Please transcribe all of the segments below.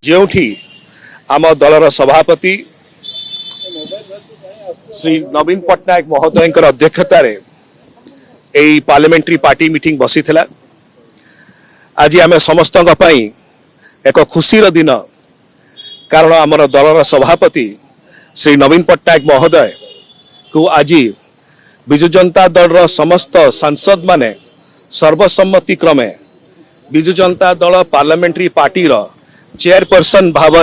ଯେଉଁଠି ଆମ ଦଳର ସଭାପତି ଶ୍ରୀ ନବୀନ ପଟ୍ଟନାୟକ ମହୋଦୟଙ୍କର ଅଧ୍ୟକ୍ଷତାରେ ଏହି ପାର୍ଲାମେଣ୍ଟାରୀ ପାର୍ଟି ମିଟିଂ ବସିଥିଲା। ଆଜି ଆମେ ସମସ୍ତଙ୍କ ପାଇଁ ଏକ ଖୁସିର ଦିନ, କାରଣ ଆମର ଦଳର ସଭାପତି ଶ୍ରୀ ନବୀନ ପଟ୍ଟନାୟକ ମହୋଦୟ को आज विजु जनता दल समस्त सांसद माने सर्वसम्मति क्रमे विजु जनता दल पार्लियामेंट्री पार्टी रो चेयरपर्सन भाव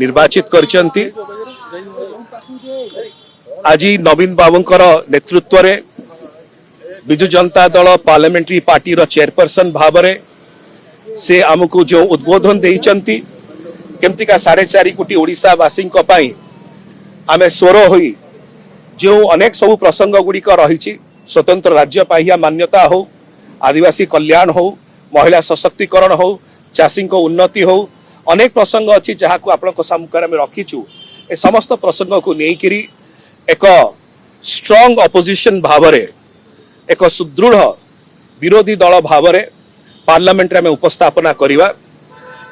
निर्वाचित करचंती। आज नवीन बाबूंकर नेतृत्व रे विजु जनता दल पार्लियामेंट्री पार्टी रो चेयरपर्सन भाव से आमको जो उद्बोधन देइचंती केमतिका 4.5 कोटी ओडिशावासी आमे स्वर होई जो अनेक सब प्रसंग गुड़िक रही स्वतंत्र राज्य पाहिया मान्यता हो, आदिवासी कल्याण हो, महिला सशक्तिकरण हो, चाषी उन्नति हो, अनेक प्रसंग अच्छी जहाँ को आपण सम्मुखें आम रखीचु। ए समस्त प्रसंग को लेकर एक स्ट्रांग अपोजिशन भाव एक सुदृढ़ विरोधी दल भाव पार्लियामेंट में उपस्थापना करवा।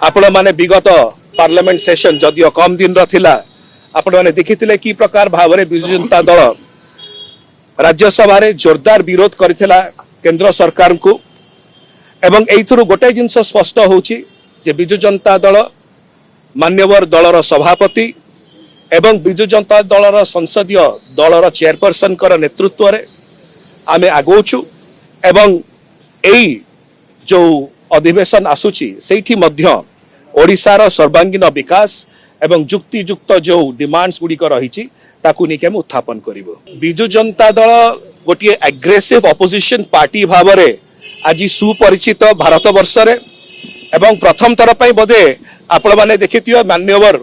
आपण माने विगत पार्लियामेंट सेशन जदियो कम दिन थिला, आपण माने देखिथिले कि प्रकार भाव विजु जनता दल राज्यसभा रे जोरदार विरोध करथिला केंद्र सरकार को। एवं एइथुरु गोटे जिनस स्पष्ट होउची जे विजु जनता दल मान्यवर दलर सभापति एवं विजु जनता दलर संसदीय दलर चेयरपर्सन कर नेतृत्व रे आमे आगोछु। एवं एई जो अधिवेशन आसुची सेठी मध्य ओडिशार सर्वांगीन विकास एवं जुक्तियुक्त जो डिमांड्स गुड़िक रही ताकू नहीं उत्थापन करिवो। विजु जनता दल गोटे एग्रेसिव अपोजिशन पार्टी भाव आज सुपरिचित भारत वर्ष रे एवं प्रथम थर पर बोधे आपण माने देखिथिबे मान्यवर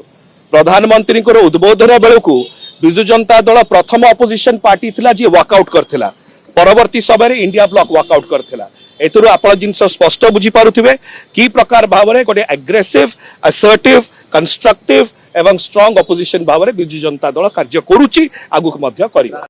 प्रधानमंत्री उद्बोधन बेलू विजु जनता दल प्रथम अपोजिशन पार्टी थिला जी वॉकआउट करथिला, परवर्ती समय इंडिया ब्लॉक वॉकआउट करथिला। एतुरु आपण जिनस स्पष्ट बुझी पारुथिबे कि प्रकार भाव गोटे एग्रेसिव असर्टिव कंस्ट्रक्टिव एवं स्ट्रांग अपोजिशन भाव विजु जनता दल कार्य करुची, आगुक मध्य करिबा।